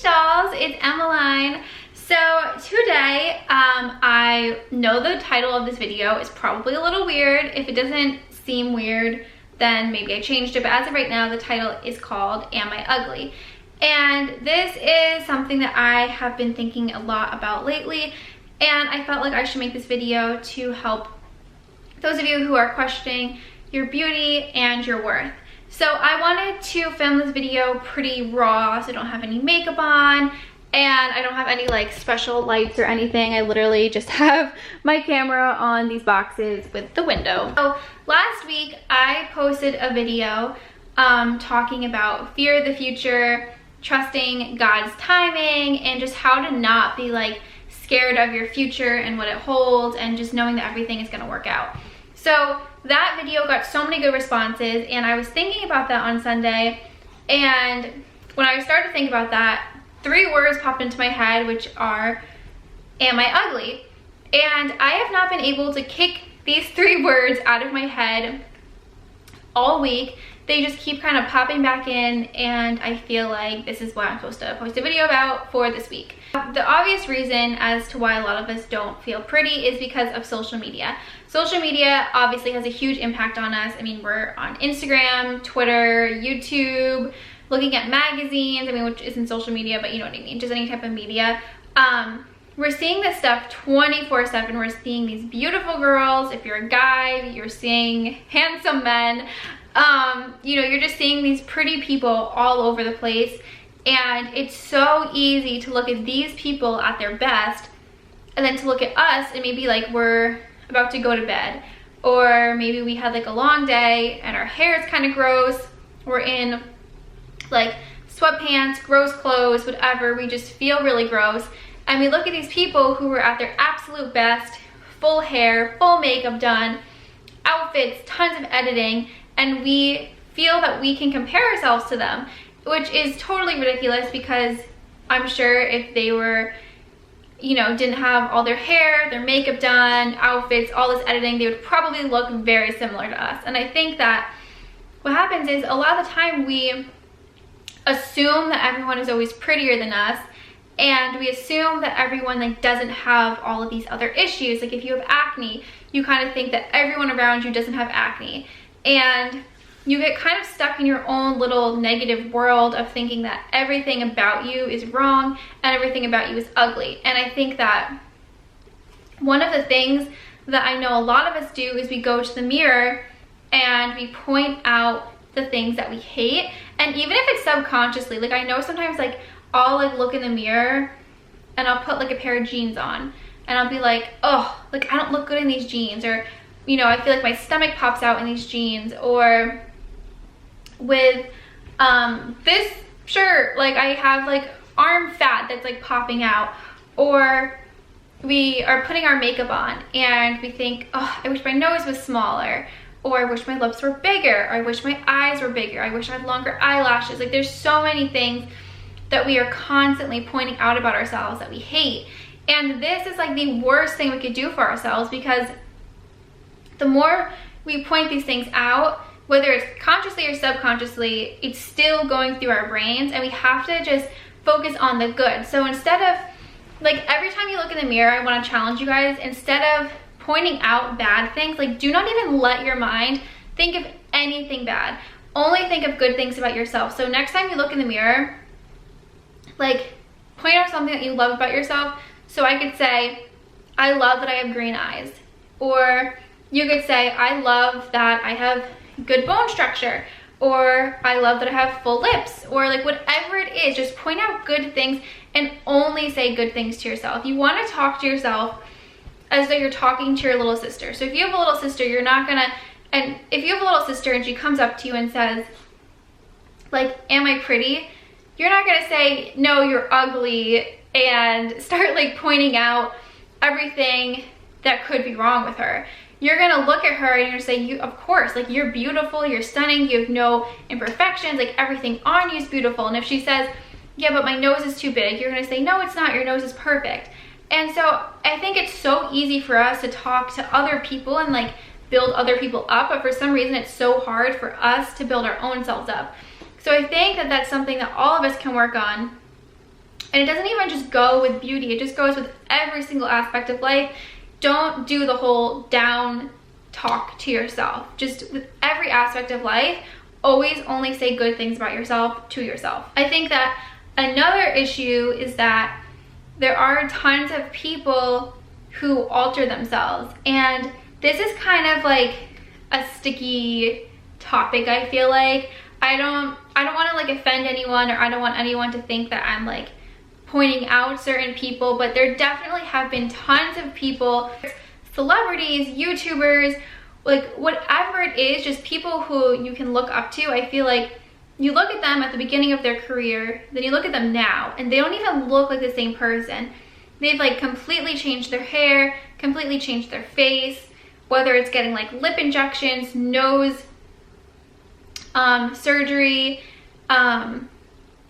dolls, it's Emelyne. So today, I know the title of this video is probably a little weird. If it doesn't seem weird, then maybe I changed it, but as of right now, the title is called Am I Ugly? And this is something that I have been thinking a lot about lately, and I felt like I should make this video to help those of you who are questioning your beauty and your worth. So I wanted to film this video pretty raw, so I don't have any makeup on, and I don't have any like special lights or anything. I literally just have my camera on these boxes with the window. So last week I posted a video talking about fear of the future, trusting God's timing, and just how to not be like scared of your future and what it holds, and just knowing that everything is going to work out. So that video got so many good responses, and I was thinking about that on Sunday, and when I started to think about that, 3 words popped into my head, which are, am I ugly? And I have not been able to kick these 3 words out of my head all week. They just keep kind of popping back in, and I feel like this is what I'm supposed to post a video about for this week. The obvious reason as to why a lot of us don't feel pretty is because of social media. Social media obviously has a huge impact on us. I mean, we're on Instagram, Twitter, YouTube, looking at magazines, I mean, which isn't social media, but you know what I mean, just any type of media. We're seeing this stuff 24/7. We're seeing these beautiful girls. If you're a guy, you're seeing handsome men. You know, you're just seeing these pretty people all over the place, and it's so easy to look at these people at their best and then to look at us and maybe like we're about to go to bed, or maybe we had like a long day and our hair is kind of gross, we're in like sweatpants, gross clothes, whatever, we just feel really gross, and we look at these people who are at their absolute best, full hair, full makeup done, outfits, tons of editing, and we feel that we can compare ourselves to them, which is totally ridiculous, because I'm sure if they were, you know, didn't have all their hair, their makeup done, outfits, all this editing, they would probably look very similar to us. And I think that what happens is a lot of the time we assume that everyone is always prettier than us, and we assume that everyone like doesn't have all of these other issues. Like if you have acne, you kind of think that everyone around you doesn't have acne, and you get kind of stuck in your own little negative world of thinking that everything about you is wrong and everything about you is ugly. And I think that one of the things that I know a lot of us do is we go to the mirror and we point out the things that we hate. And even if it's subconsciously, like I know sometimes like I'll like look in the mirror and I'll put like a pair of jeans on and I'll be like, oh, like I don't look good in these jeans, or you know, I feel like my stomach pops out in these jeans, or with this shirt, like I have like arm fat that's like popping out, or we are putting our makeup on and we think, oh, I wish my nose was smaller, or I wish my lips were bigger, or I wish my eyes were bigger, I wish I had longer eyelashes. Like there's so many things that we are constantly pointing out about ourselves that we hate, and this is like the worst thing we could do for ourselves, because the more we point these things out, whether it's consciously or subconsciously, it's still going through our brains, and we have to just focus on the good. So instead of, like every time you look in the mirror, I want to challenge you guys, instead of pointing out bad things, like do not even let your mind think of anything bad. Only think of good things about yourself. So next time you look in the mirror, like point out something that you love about yourself. So I could say, I love that I have green eyes, or you could say, I love that I have good bone structure, or I love that I have full lips, or like whatever it is, just point out good things and only say good things to yourself. You want to talk to yourself as though you're talking to your little sister. So if you have a little sister, you're not gonna, and if you have a little sister and she comes up to you and says, like, am I pretty? You're not gonna say, no, you're ugly, and start like pointing out everything that could be wrong with her. You're gonna look at her and you're gonna say, you, of course, like you're beautiful, you're stunning, you have no imperfections, like everything on you is beautiful. And if she says, yeah, but my nose is too big, you're gonna say, no, it's not, your nose is perfect. And so I think it's so easy for us to talk to other people and like build other people up, but for some reason it's so hard for us to build our own selves up. So I think that that's something that all of us can work on, And it doesn't even just go with beauty, it just goes with every single aspect of life. Don't do the whole down talk to yourself. Just with every aspect of life, always only say good things about yourself to yourself. I think that another issue is that there are tons of people who alter themselves, and this is kind of like a sticky topic. I feel like I don't want to like offend anyone, or I don't want anyone to think that I'm like pointing out certain people, but there definitely have been tons of people, celebrities, YouTubers, like whatever it is, just people who you can look up to. I feel like you look at them at the beginning of their career, then you look at them now, and they don't even look like the same person. They've like completely changed their hair, completely changed their face, whether it's getting like lip injections, nose surgery,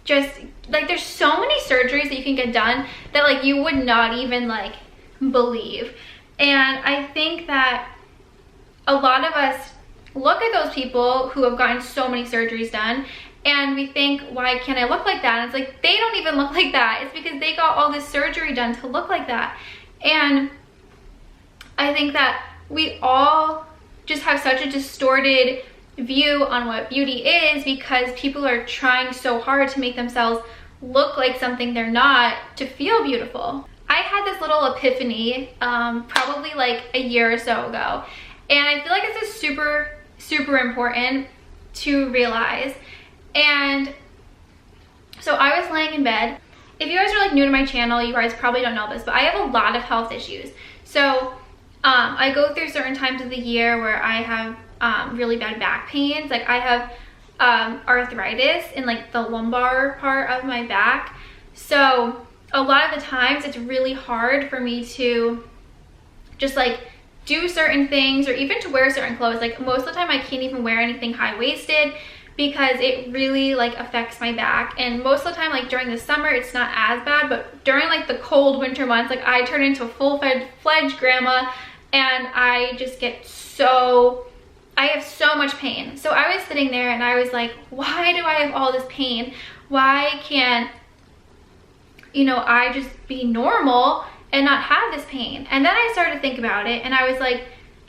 just like there's so many surgeries that you can get done that like you would not even like believe. And I think that a lot of us look at those people who have gotten so many surgeries done and we think, why can't I look like that? And it's like, they don't even look like that. It's because they got all this surgery done to look like that. And I think that we all just have such a distorted view on what beauty is because people are trying so hard to make themselves look like something they're not to feel beautiful. I had this little epiphany probably like a year or so ago, and I feel like this is super, super important to realize. And so I was laying in bed. If you guys are like new to my channel, you guys probably don't know this, but I have a lot of health issues. So I go through certain times of the year where I have really bad back pains. Like I have arthritis in like the lumbar part of my back. So a lot of the times it's really hard for me to just like do certain things or even to wear certain clothes. Like most of the time I can't even wear anything high-waisted because it really like affects my back. And most of the time, like during the summer, it's not as bad, but during like the cold winter months, like I turn into a full-fledged grandma and I just get I have so much pain. So I was sitting there and I was like, why do I have all this pain? Why can't, you know, I just be normal and not have this pain? And then I started to think about it and I was like,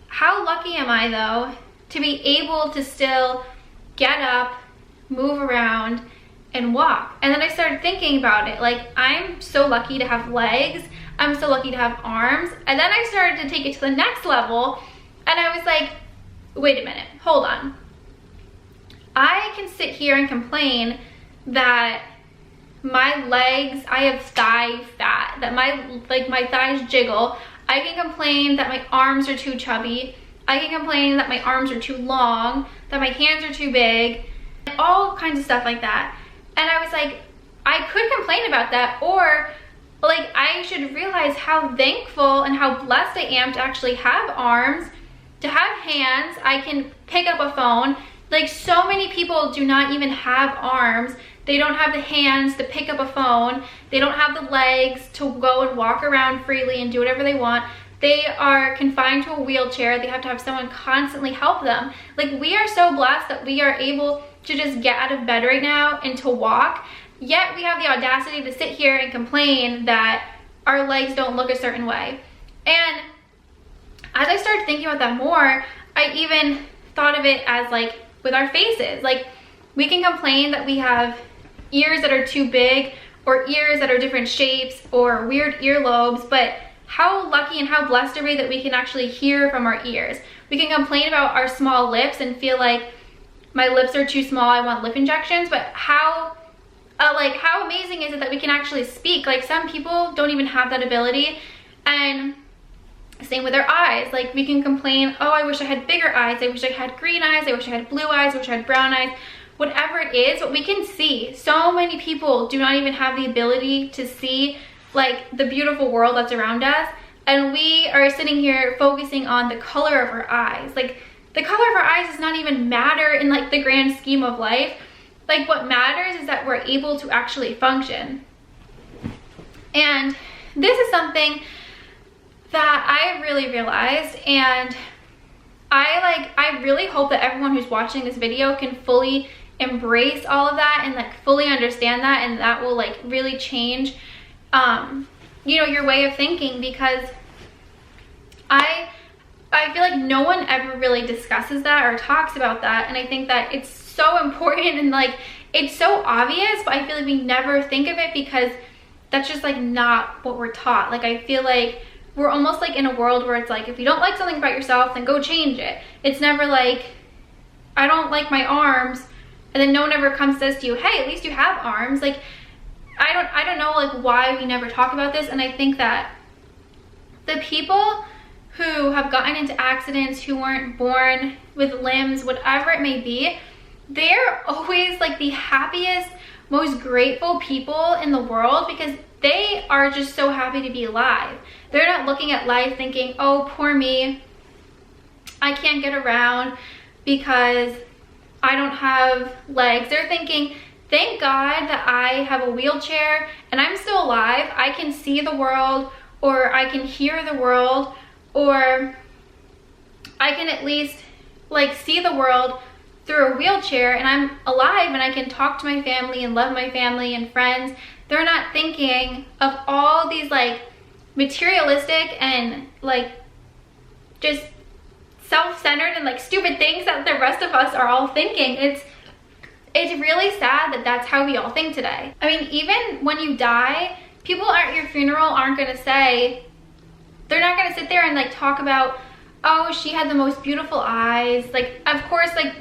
how lucky am I though to be able to still get up, move around, and walk? And then I started thinking about it, like I'm so lucky to have legs, I'm so lucky to have arms. And then I started to take it to the next level and I was like, wait a minute, hold on. I can sit here and complain that my legs, I have thigh fat, that my thighs jiggle. I can complain that my arms are too chubby. I can complain that my arms are too long, that my hands are too big, all kinds of stuff like that. And I was like, I could complain about that, or like I should realize how thankful and how blessed I am to actually have arms, to have hands. I can pick up a phone. Like so many people do not even have arms. They don't have the hands to pick up a phone. They don't have the legs to go and walk around freely and do whatever they want. They are confined to a wheelchair. They have to have someone constantly help them. Like we are so blessed that we are able to just get out of bed right now and to walk. Yet we have the audacity to sit here and complain that our legs don't look a certain way. And as I started thinking about that more, I even thought of it as like with our faces. Like we can complain that we have ears that are too big or ears that are different shapes or weird earlobes, but how lucky and how blessed are we that we can actually hear from our ears? We can complain about our small lips and feel like my lips are too small, I want lip injections, but how amazing is it that we can actually speak? Like some people don't even have that ability. And same with our eyes. Like we can complain, oh, I wish I had bigger eyes, I wish I had green eyes, I wish I had blue eyes, I wish I had brown eyes, whatever it is, but we can see. So many people do not even have the ability to see like the beautiful world that's around us, and we are sitting here focusing on the color of our eyes. Like the color of our eyes does not even matter in like the grand scheme of life. Like what matters is that we're able to actually function. And this is something that I really realized, and I really hope that everyone who's watching this video can fully embrace all of that and like fully understand that, and that will like really change you know, your way of thinking, because I feel like no one ever really discusses that or talks about that, and I think that it's so important and like it's so obvious, but I feel like we never think of it because that's just like not what we're taught. Like I feel like we're almost like in a world where it's like, if you don't like something about yourself, then go change it. It's never like, I don't like my arms, and then no one ever comes and says to you, hey, at least you have arms. Like I don't know like why we never talk about this. And I think that the people who have gotten into accidents, who weren't born with limbs, whatever it may be, they're always like the happiest, most grateful people in the world, because they are just so happy to be alive. They're not looking at life thinking, oh, poor me, I can't get around because I don't have legs. They're thinking, thank God that I have a wheelchair and I'm still alive. I can see the world, or I can hear the world, or I can at least like see the world through a wheelchair, and I'm alive and I can talk to my family and love my family and friends. They're not thinking of all these like materialistic and like just self-centered and like stupid things that the rest of us are all thinking. It's really sad that that's how we all think today. I mean, even when you die, people at your funeral aren't gonna say, they're not gonna sit there and like talk about, oh, she had the most beautiful eyes. Like, of course, like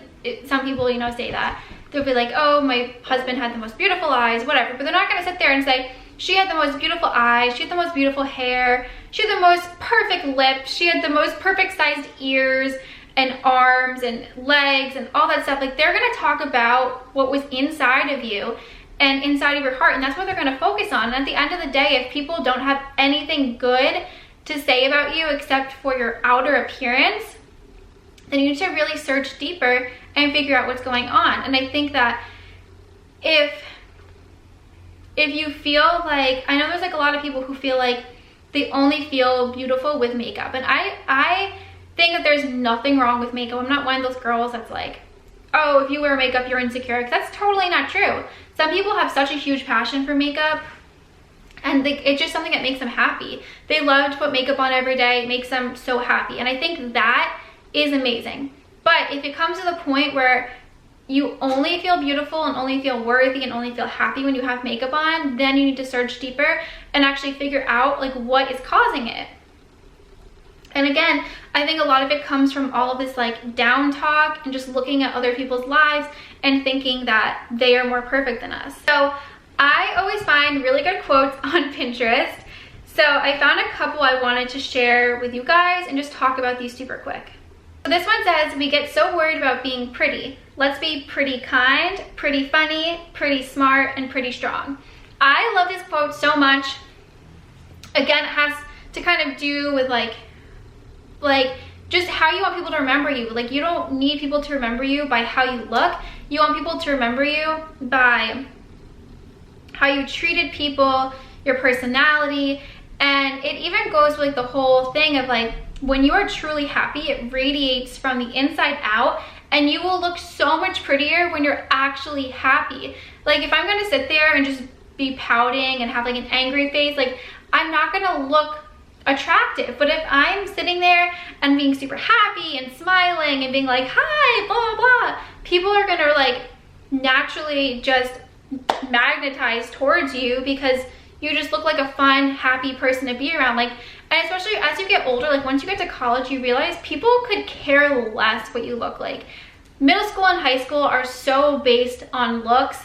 some people, you know, say that. They'll be like, oh, my husband had the most beautiful eyes, whatever. But they're not gonna sit there and say, she had the most beautiful eyes, she had the most beautiful hair, she had the most perfect lips, she had the most perfect sized ears and arms and legs and all that stuff. Like, they're gonna talk about what was inside of you and inside of your heart, and that's what they're gonna focus on. And at the end of the day, if people don't have anything good to say about you except for your outer appearance, then you need to really search deeper and figure out what's going on. And I think that if you feel like, I know there's like a lot of people who feel like they only feel beautiful with makeup, and I think that there's nothing wrong with makeup. I'm not one of those girls that's like, oh, if you wear makeup you're insecure, because that's totally not true. Some people have such a huge passion for makeup, and it's just something that makes them happy. They love to put makeup on every day. It makes them so happy, and I think that is amazing. But if it comes to the point where you only feel beautiful and only feel worthy and only feel happy when you have makeup on, then you need to search deeper and actually figure out like what is causing it. And again, I think a lot of it comes from all of this like down talk and just looking at other people's lives and thinking that they are more perfect than us. So I always find really good quotes on Pinterest. So I found a couple I wanted to share with you guys and just talk about these super quick. So this one says, we get so worried about being pretty. Let's be pretty kind, pretty funny, pretty smart, and pretty strong. I love this quote so much. Again, it has to kind of do with like just how you want people to remember you. Like, you don't need people to remember you by how you look. You want people to remember you by how you treated people, your personality, and it even goes with like the whole thing of like, when you are truly happy, it radiates from the inside out, and you will look so much prettier when you're actually happy. Like, if I'm gonna sit there and just be pouting and have like an angry face, like, I'm not gonna look attractive. But if I'm sitting there and being super happy and smiling and being like, hi, blah, blah, people are gonna like naturally just magnetize towards you because you just look like a fun, happy person to be around. Like, and especially as you get older, like once you get to college, you realize people could care less what you look like. Middle school and high school are so based on looks,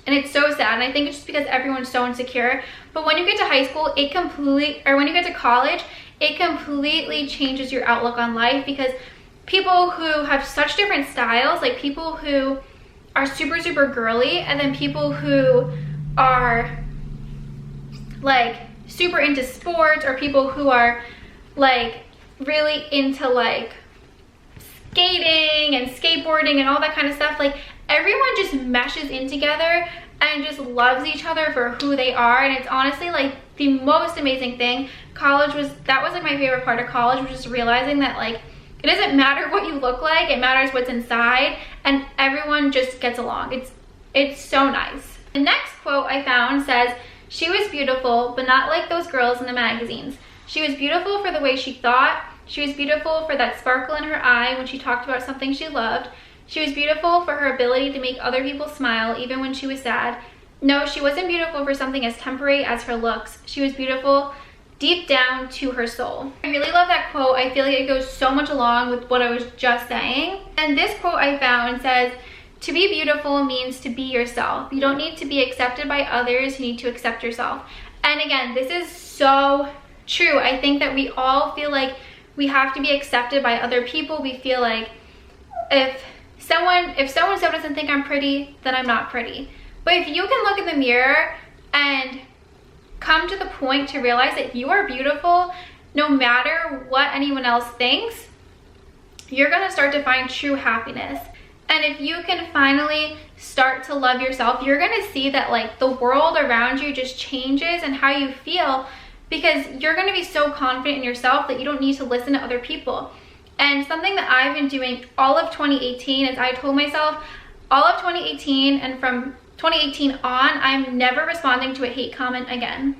and it's so sad. And I think it's just because everyone's so insecure. But when you get to high school, when you get to college, it completely changes your outlook on life, because people who have such different styles, like people who are super, super girly, and then people who are like super into sports, or people who are like really into like skating and skateboarding and all that kind of stuff, like everyone just meshes in together and just loves each other for who they are. And it's honestly like the most amazing thing. That was like my favorite part of college, was just realizing that like It doesn't matter what you look like, it matters what's inside, and everyone just gets along. It's so nice. The next quote I found says, "She was beautiful, but not like those girls in the magazines. She was beautiful for the way she thought. She was beautiful for that sparkle in her eye when she talked about something she loved. She was beautiful for her ability to make other people smile even when she was sad. No, she wasn't beautiful for something as temporary as her looks. She was beautiful deep down to her soul." I really love that quote. I feel like it goes so much along with what I was just saying. And this quote I found says, "To be beautiful means to be yourself. You don't need to be accepted by others, you need to accept yourself." And again, this is so true. I think that we all feel like we have to be accepted by other people. We feel like if so-and-so doesn't think I'm pretty, then I'm not pretty. But if you can look in the mirror and come to the point to realize that you are beautiful, no matter what anyone else thinks, you're gonna start to find true happiness. And if you can finally start to love yourself, you're gonna see that like the world around you just changes and how you feel, because you're gonna be so confident in yourself that you don't need to listen to other people. And something that I've been doing all of 2018 is I told myself all of 2018 and from 2018 on, I'm never responding to a hate comment again.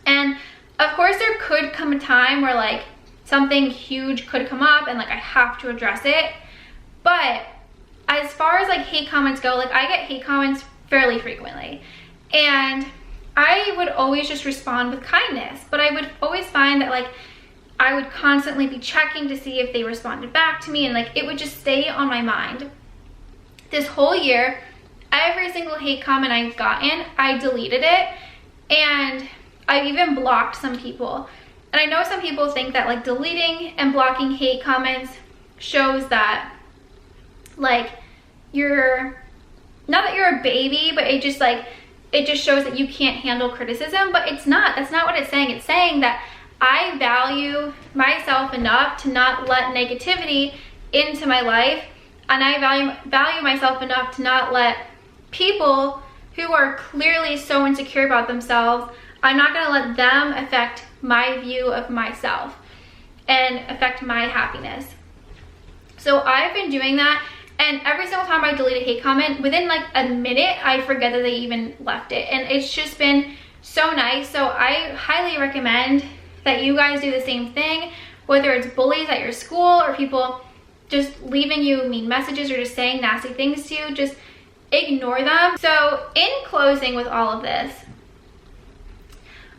And of course there could come a time where like something huge could come up and like I have to address it. But as far as like hate comments go, like I get hate comments fairly frequently. And I would always just respond with kindness, but I would always find that like I would constantly be checking to see if they responded back to me, and like it would just stay on my mind. This whole year, every single hate comment I've gotten, I deleted it, and I've even blocked some people. And I know some people think that like deleting and blocking hate comments shows that like you're, not that you're a baby, but it just shows that you can't handle criticism. But it's not. That's not what it's saying. It's saying that I value myself enough to not let negativity into my life, and I value myself enough to not let people who are clearly so insecure about themselves, I'm not gonna let them affect my view of myself and affect my happiness. So I've been doing that, and every single time I delete a hate comment, within like a minute, I forget that they even left it. And it's just been so nice. So I highly recommend that you guys do the same thing, whether it's bullies at your school or people just leaving you mean messages or just saying nasty things to you, just ignore them. So in closing with all of this,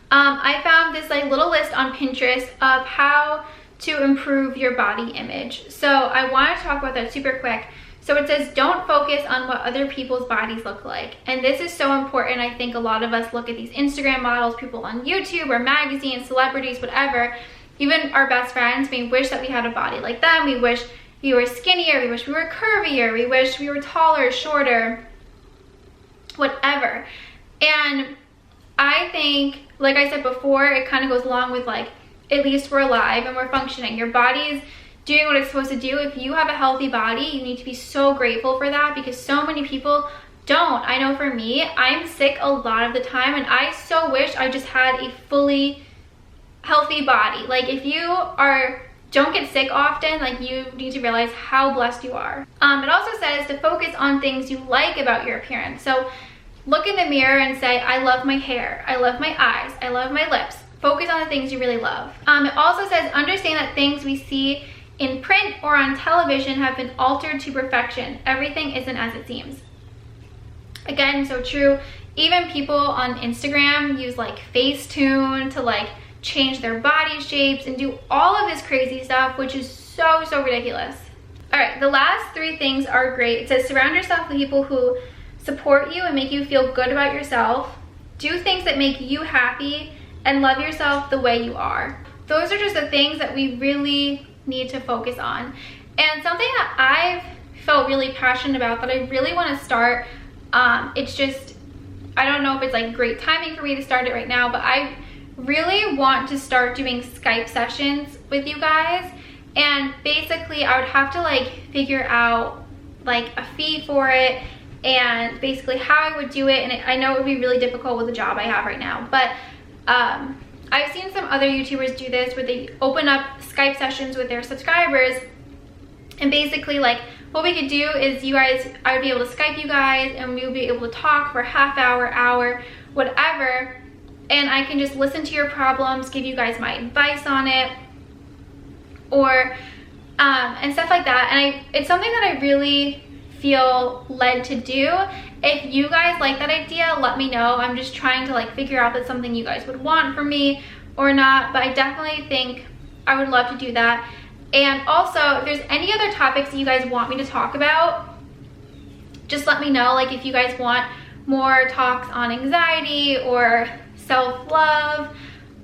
I found this like little list on Pinterest of how to improve your body image. So I want to talk about that super quick. So it says, don't focus on what other people's bodies look like. And this is so important. I think a lot of us look at these Instagram models, people on YouTube or magazines, celebrities, whatever, even our best friends, we wish that we had a body like them. We wish we were skinnier, we wish we were curvier, we wish we were taller, shorter, whatever. And I think, like I said before, it kind of goes along with like, at least we're alive and we're functioning. Your body's doing what it's supposed to do. If you have a healthy body, you need to be so grateful for that, because so many people don't. I know for me, I'm sick a lot of the time, and I so wish I just had a fully healthy body. Like if you don't get sick often, like you need to realize how blessed you are. It also says to focus on things you like about your appearance. So look in the mirror and say, I love my hair, I love my eyes, I love my lips. Focus on the things you really love. It also says understand that things we see in print or on television have been altered to perfection. Everything isn't as it seems. Again, so true. Even people on Instagram use like Facetune to like change their body shapes and do all of this crazy stuff, which is so ridiculous. All right, the last 3 things are great. It says surround yourself with people who support you and make you feel good about yourself. Do things that make you happy and love yourself the way you are. Those are just the things that we really need to focus on. And something that I've felt really passionate about that I really want to start, it's just, I don't know if it's like great timing for me to start it right now, but I really want to start doing Skype sessions with you guys. And basically I would have to like figure out like a fee for it and basically how I would do it. And I know it would be really difficult with the job I have right now, but I've seen some other YouTubers do this where they open up Skype sessions with their subscribers, and basically like what we could do is I would be able to Skype you guys and we would be able to talk for half hour, whatever, and I can just listen to your problems, give you guys my advice on it, or and stuff like that. And it's something that I really feel led to do. If you guys like that idea, let me know. I'm just trying to like figure out if it's something you guys would want from me or not, but I definitely think I would love to do that. And also, if there's any other topics that you guys want me to talk about, just let me know. Like if you guys want more talks on anxiety or self-love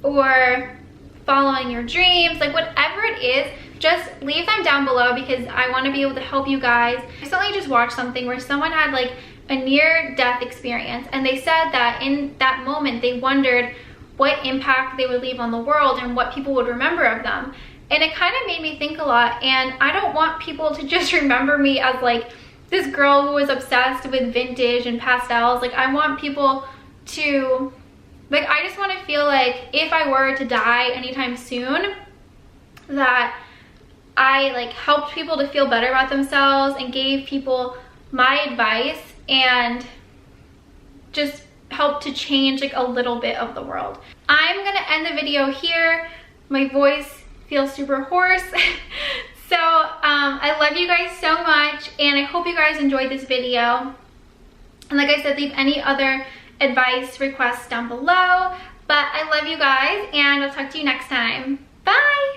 or following your dreams, like whatever it is, just leave them down below because I want to be able to help you guys. I recently just watched something where someone had like a near-death experience, and they said that in that moment they wondered what impact they would leave on the world and what people would remember of them. And it kind of made me think a lot, and I don't want people to just remember me as like this girl who was obsessed with vintage and pastels. Like I want people to, like, I just want to feel like if I were to die anytime soon, that I like helped people to feel better about themselves and gave people my advice and just helped to change like a little bit of the world. I'm gonna end the video here. My voice feels super hoarse. So I love you guys so much, and I hope you guys enjoyed this video. And like I said, leave any other advice requests down below. But I love you guys, and I'll talk to you next time. Bye!